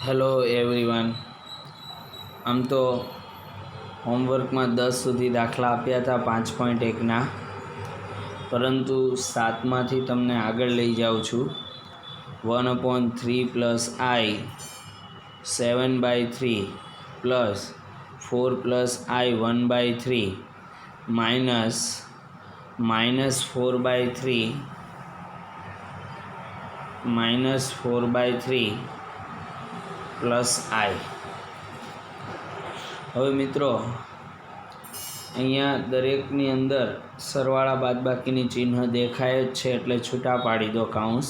Hello everyone. આમ તો હોમવર્કમાં 10 સુધી દાખલા આપ્યા હતા 5.1ના, પરંતુ 7માંથી તમને આગળ લઈ જાઉં છું. 1/3 + i 7/3 + 4 + i 1/3 -4/3 પ્લસ i. હવે મિત્રો, અહીંયા દરેકની અંદર સરવાળા બાદબાકીની ચિહ્ન દેખાય જ છે, એટલે છૂટા પાડી દો કૌંસ.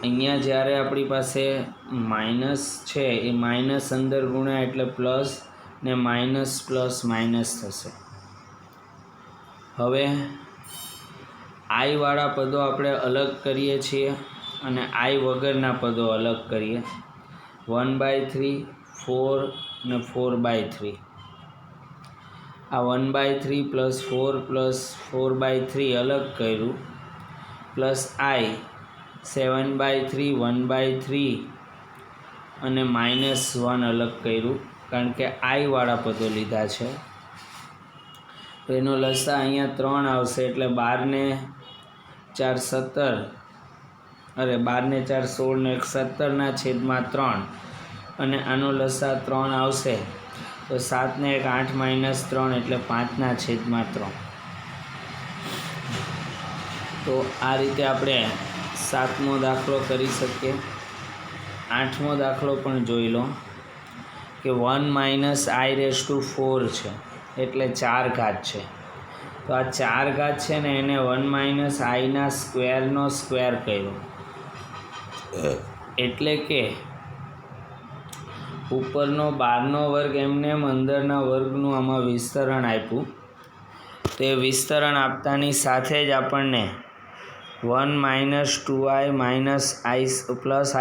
અહીંયા જ્યારે આપણી પાસે માઇનસ છે એ માઇનસ અંદર ગુણ્યા એટલે પ્લસ, ને માઇનસ પ્લસ માઇનસ થશે. હવે આઈવાળા પદો આપણે અલગ કરીએ છીએ અને આઈ વગરના પદો અલગ કરીએ. 1/3, 4 ને 4/3. આ 1/3 + 4 + 4/3 અલગ કર્યું, પ્લસ આઈ 7/3, 1/3 અને -1 અલગ કર્યું, કારણ કે આઈવાળા પદો લીધા છે. તો એનો લસા અહીંયા 3 આવશે, એટલે 12 ને 4 17, અરે 12 ને 4 16 ને 17/3, અને આનો લસા 3 આવશે, તો 7 ને 1 8 - 3 એટલે 5/3. તો આ રીતે આપણે 7મો દાખલો કરી શકીએ. 8મો દાખલો પણ જોઈ લો કે 1 - i⁴ છે, એટલે 4 ઘાત છે. તો આ 4 ઘાત છે ને, એને 1 - i² સ્ક્વેર કર્યો, એટલે કે ઉપરનો 12નો વર્ગ એમને અંદરના વર્ગનું આમાં વિસ્તરણ આપ્યું. તે વિસ્તરણ આપતાની સાથે જ આપણને 1 - 2i +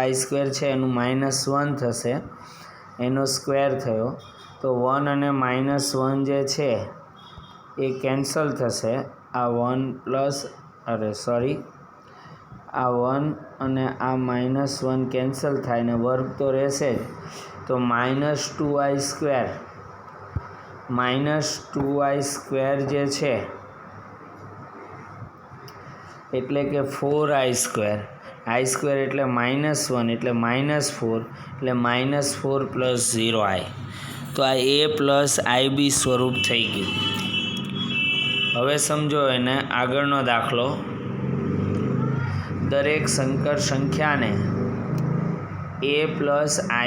i² છે એનું -1 થશે, એનો સ્ક્વેર થયો. તો 1 અને -1 જે છે એ કેન્સલ થશે. આ 1 અને આ -1 કેન્સલ થાય ને વર્ગ તો રહેશે જ. તો -2i² જે છે એટલે કે 4i², i² એટલે -1 એટલે -4, એટલે -4 + 0i. તો આ a + ib સ્વરૂપ થઈ ગયું. હવે સમજો એને આગળનો દાખલો. દરેક સંકર સંખ્યાને a +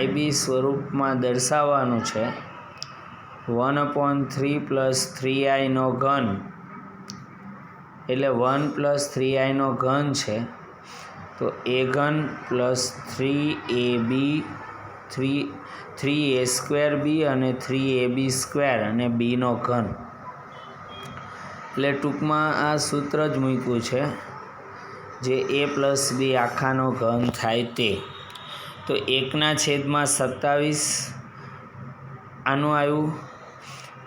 ib સ્વરૂપમાં દર્શાવવાનું છે. 1/3 + 3i3, એટલે 1 + 3i3 છે. તો a3 + 3a²b અને 3ab² અને b3. એટલે ટૂંકમાં આ સૂત્ર જ મૂક્યું છે, જે a + b આખાનો ઘન થાય તે. તો 1/27 આનું આવ્યું.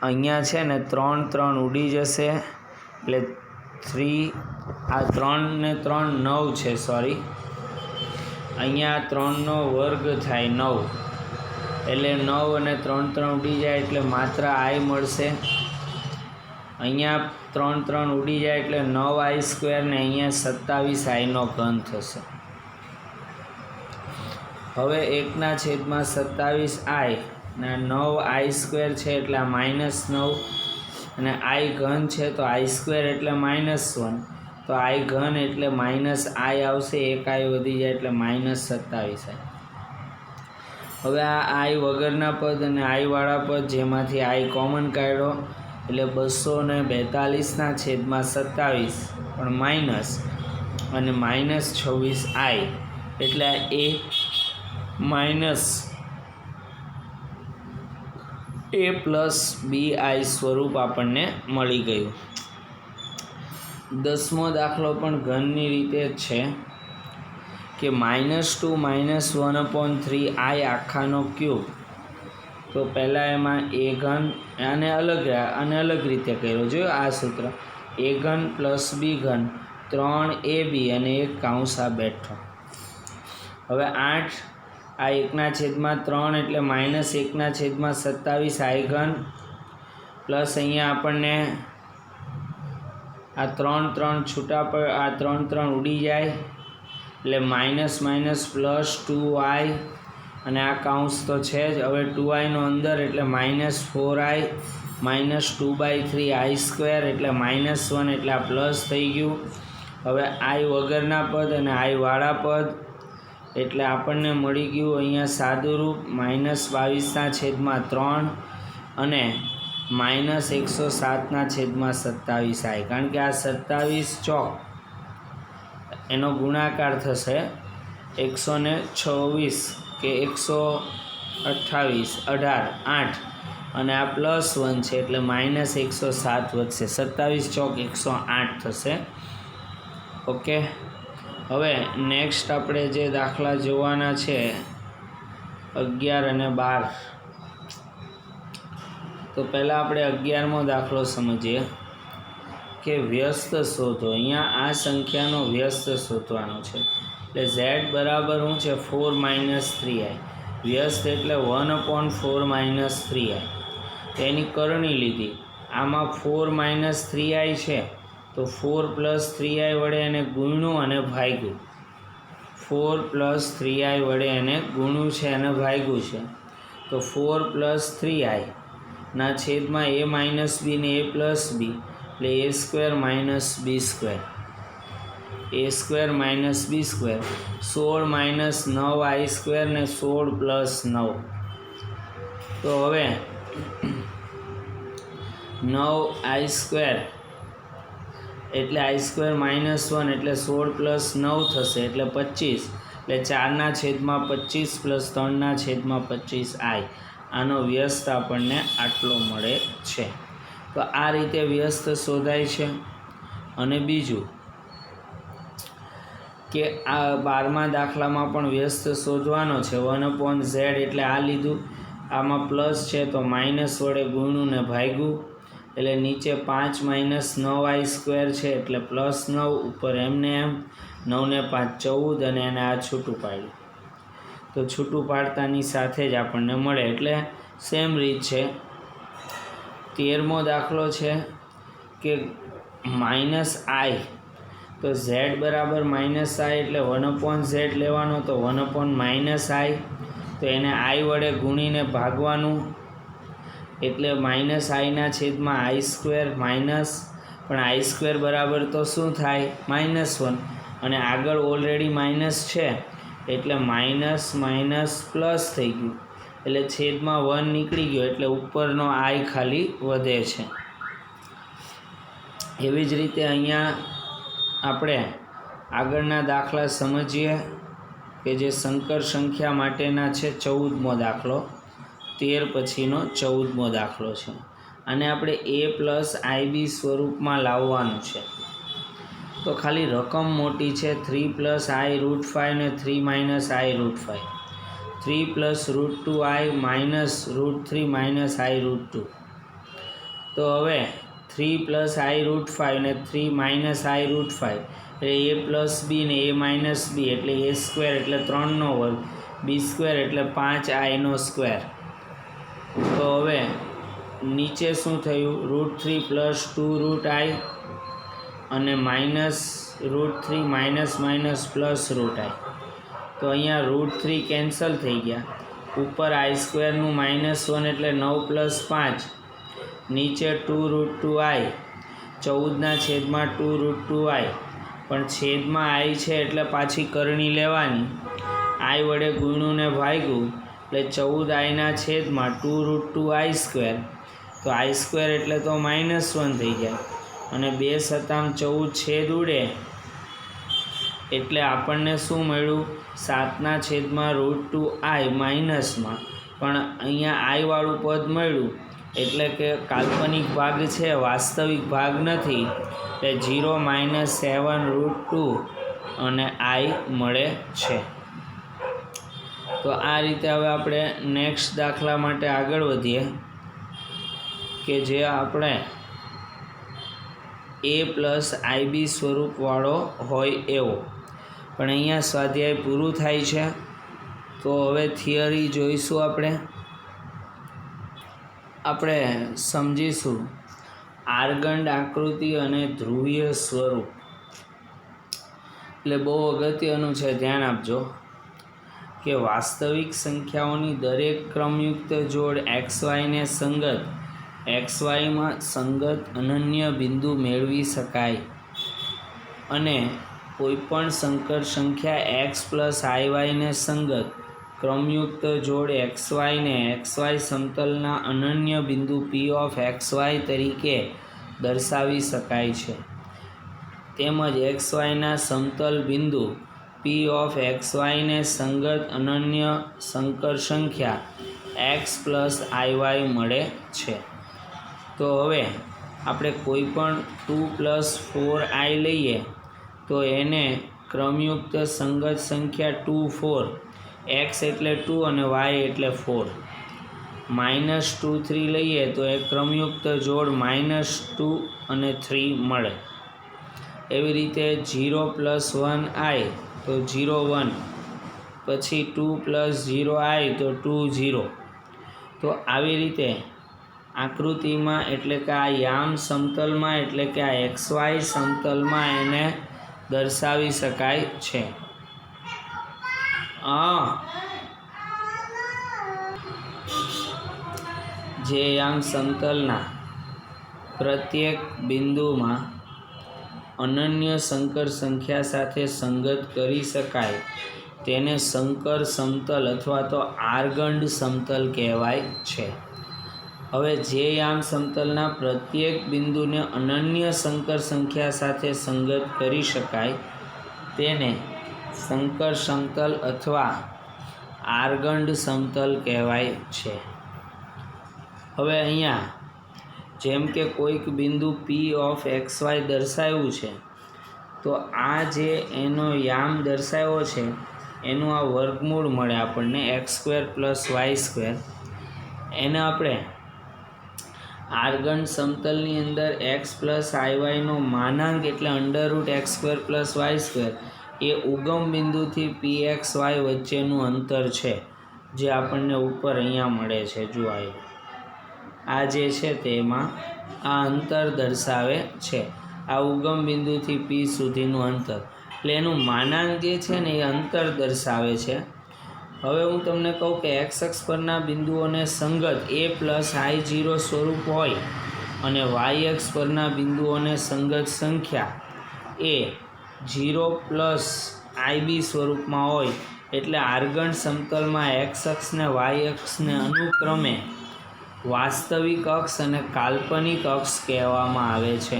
અહીંયા છે ને 3 3 ઉડી જશે, એટલે 3, આ 3 ને 3 9 છે, સોરી, અહીંયા 3નો વર્ગ થાય 9, એટલે 9 અને 3 3 ઉડી જાય એટલે માત્ર i મળશે. અહીંયા 3 3 ઉડી જાય એટલે 9i² ને અહીંયા 27i3 થશે. હવે 1/27i ને 9i² છે એટલે આ -9, અને i3 છે તો i² એટલે -1, તો i3 એટલે -i આવશે, 1i વધી જાય એટલે -27i. હવે આ i વગરના પદ અને i વાળા પદ, જેમાંથી i કોમન કાઢ્યો, એટલે 242/27 પણ માઇનસ, અને -26i, એટલે a + bi સ્વરૂપ આપણને મળી ગયું. 10મો દાખલો પણ ઘનની રીતે જ છે કે -2 - 1/3i આખાનો ક્યુબ. તો પહેલાં એમાં a3, આને અલગ રીતે કર્યો. જોયો આ સૂત્ર, a3 + b3 3ab અને 1 કૌંસ આ બેઠો. હવે 8 આ 1/3 એટલે -1/27 i ઘન પ્લસ અહીંયા આપણને આ 3 છૂટા પર આ 3 ઉડી જાય એટલે માઇનસ પ્લસ 2i અને આ કાઉન્સ તો છે જ. હવે 2iનો અંદર એટલે -4i -2/3i² એટલે -1 એટલે આ પ્લસ થઈ ગયું. હવે i વગરના પદ અને i વાળા પદ એટલે આપણને મળી ગયું અહીંયા સાદું રૂપ -22/3 અને -107/27i, કારણ કે આ 27 ચોક એનો ગુણાકાર થશે 126 કે 128 8 અને આ +1 છે એટલે -107 વધશે. 27 ચોક 108 થશે. ઓકે, હવે નેક્સ્ટ આપણે જે દાખલા જોવાના છે 11 અને 12. તો પહેલાં આપણે 11મો દાખલો સમજીએ કે વ્યસ્ત શોધો. અહીંયા આ સંખ્યાનો વ્યસ્ત શોધવાનો છે. એટલે z બરાબર શું છે 4 - 3i. વ્યસ્ત એટલે 1/4 - 3i. એની કરણી લીધી. આમાં 4 - 3i છે તો 4 + 3i વડે એને ગુણ્યું અને ભાગ્યું. 4 + 3i વડે એને ગુણ્યું છે અને ભાગ્યું છે. તો 4 + 3i ના છેદમાં a - b ને a + b એટલે a² - b². a² - b². 16 - 9i² ને 16 + 9. તો હવે 9i² એટલે i² -1 એટલે 16 + 9 થશે એટલે 25 એટલે 4/25 + 3/25i. આનો વ્યસ્ત આપણને આટલો મળે છે. તો આ રીતે વ્યસ્ત શોધાય છે. અને બીજું કે આ 12મા દાખલામાં પણ વ્યસ્ત શોધવાનો છે. 1/z એટલે આ લીધું, આમાં પ્લસ છે તો માઇનસ વડે ગુણ્યું ને ભાગ્યું એટલે નીચે 5 - 9i² છે એટલે +9 ઉપર એમને એમ 9 ને 5 14 અને એને આ છૂટું પાડ્યું. તો છૂટું પાડતાની સાથે જ આપણને મળે એટલે સેમ રીત છે. 13મો દાખલો છે કે -i. તો z બરાબર -i એટલે 1/z લેવાનો. તો 1/-i તો એને i વડે ગુણીને ભાગવાનું એટલે -i/i² માઇનસ પણ i² બરાબર તો શું થાય -1 અને આગળ ઓલરેડી માઇનસ છે એટલે માઇનસ પ્લસ થઈ ગયું એટલે છેદમાં 1 નીકળી ગયો એટલે ઉપરનો i ખાલી વધે છે. એવી જ રીતે અહીંયા આપણે આગળના દાખલા સમજીએ કે જે સંકર સંખ્યા માટેના છે. 14મો દાખલો 13 પછીનો 14મો દાખલો છે. અને આપણે a + ib સ્વરૂપમાં લાવવાનું છે. તો ખાલી રકમ મોટી છે 3 + i√5 ને 3 - i√5. 3 + √2i -√3 - i√2. તો હવે 3 + i√5 ને 3 - i√5 એટલે a + b ને a - b એટલે a² એટલે 3નો વર્ગ, b² એટલે 5i². તો હવે નીચે શું થયું √3 + 2√i અને -√3 - +√i. તો અહીંયા √3 કેન્સલ થઈ ગયા. ઉપર i² નું -1 એટલે 9 + 5 નીચે 2√2i 14/2√2i પણ છેદમાં i છે એટલે પાછી કરણી લેવાની. i વડે ગુણ્યું ને ભાગ્યું એટલે 14i/2√2i². તો i² એટલે તો -1 થઈ જાય અને 2×14 છેદ ઉડે એટલે આપણને શું મળ્યું 7/√2i માઇનસમાં પણ અહીંયા i વાળું પદ મળ્યું એટલે કે કાલ્પનિક ભાગ છે, વાસ્તવિક ભાગ નથી એટલે 0 - 7√2 અને i મળે છે. તો આ રીતે હવે આપણે નેક્સ્ટ દાખલા માટે આગળ વધીએ કે જે આપણે a + ib સ્વરૂપવાળો હોય એવો. પણ અહીંયા સ્વાધ્યાય પૂરું થાય છે. તો હવે થિયરી જોઈશું આપણે સમજીશું આર્ગંડ આકૃતિ અને ધ્રુવીય સ્વરૂપ. એટલે બહુ અગત્યનું છે, ધ્યાન આપજો કે વાસ્તવિક સંખ્યાઓની દરેક ક્રમયુક્ત જોડ XYને સંગત XYમાં સંગત અનન્ય બિંદુ મેળવી શકાય અને કોઈપણ સંકર સંખ્યા X પ્લસ IYને સંગત ક્રમયુક્ત જોડ XYને XY સમતલના અનન્ય બિંદુ P ઓફ XY તરીકે દર્શાવી શકાય છે. તેમજ XYના સમતલ બિંદુ P ઓફ XYને સંગત અનન્ય સંકર સંખ્યા X પ્લસ IY મળે છે. તો હવે આપણે કોઈ પણ 2 પ્લસ 4i લઈએ તો એને ક્રમયુક્ત સંગત સંખ્યા 2 4 x એટલે 2 અને y એટલે 4 -2 3 લઈએ તો એ ક્રમયુક્ત જોડ -2 અને 3 મળે. એવી રીતે 0 પ્લસ 1i તો 0 1, પછી 2 પ્લસ 0i તો 2 0. તો આવી રીતે આકૃતિમાં એટલે કે આ યામ સમતલમાં એટલે કે આ XY સમતલમાં એને દર્શાવી શકાય છે. જે યામ સમતલના પ્રત્યેક બિંદુમાં અનન્ય સંકર સંખ્યા સાથે સંગત કરી શકાય તેને સંકર સમતલ અથવા તો આર્ગંડ સમતલ કહેવાય છે. હવે જે યામ સમતલના પ્રત્યેક બિંદુને અનન્ય સંકર સંખ્યા સાથે સંગત કરી શકાય તેને સંકર સમતલ અથવા આર્ગંડ સમતલ કહેવાય છે. હવે અહીંયા જેમ કે કોઈક બિંદુ P ઓફ XY દર્શાવ્યું છે તો આ જે એનો યામ દર્શાવ્યો છે એનું આ વર્ગમૂળ મળે આપણને x² + y². એને આપણે આર્ગંડ સમતલની અંદર x પ્લસ IYનો માનાંક એટલે √x² + y² એ ઉગમ બિંદુથી PXY વચ્ચેનું અંતર છે જે આપણને ઉપર અહીંયા મળે છે. જો આ જે છે તેમાં આ અંતર દર્શાવે છે, આ ઉગમ બિંદુથી P સુધીનું અંતર, એટલે એનું માનાંક જે છે ને એ અંતર દર્શાવે છે. હવે હું તમને કહું કે x અક્ષ પરના બિંદુઓને સંગત a પ્લસ I0 સ્વરૂપ હોય અને y અક્ષ પરના બિંદુઓને સંગત સંખ્યા એ 0 પ્લસ IB સ્વરૂપમાં હોય એટલે આર્ગંડ સમતલમાં x અક્ષને y અક્ષને અનુક્રમે વાસ્તવિક અક્ષ અને કાલ્પનિક અક્ષ કહેવામાં આવે છે.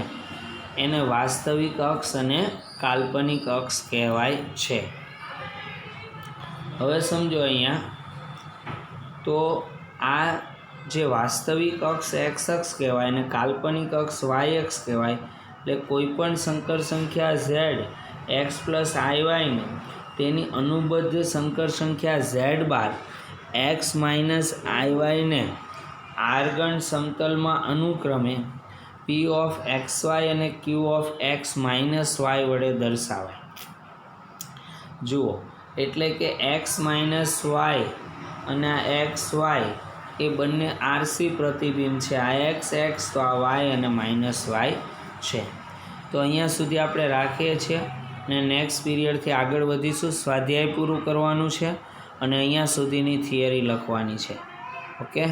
એને વાસ્તવિક અક્ષ અને કાલ્પનિક અક્ષ કહેવાય છે. હવે સમજો અહીંયા તો આ જે વાસ્તવિક અક્ષ x અક્ષ કહેવાય અને કાલ્પનિક અક્ષ y અક્ષ કહેવાય. એટલે કોઈપણ સંકર સંખ્યા z x પ્લસ IY ને તેની અનુબદ્ધ સંકર સંખ્યા z બાર x માઇનસ IY ને આર્ગંડ સમતલમાં અનુક્રમે P ઓફ XY અને Q of x minus y વડે દર્શાવાય. જુઓ એટલે કે x માઇનસ y અને આ XY એ બંને RC પ્રતિબિંબ છે. આ x તો આ y અને માઇનસ y છે. તો અહીંયા સુધી આપણે રાખીએ છીએ અને નેક્સ્ટ પીરિયડથી આગળ વધીશું. સ્વાધ્યાય પૂરું કરવાનું છે અને અહીંયા સુધીની થિયરી લખવાની છે. ઓકે.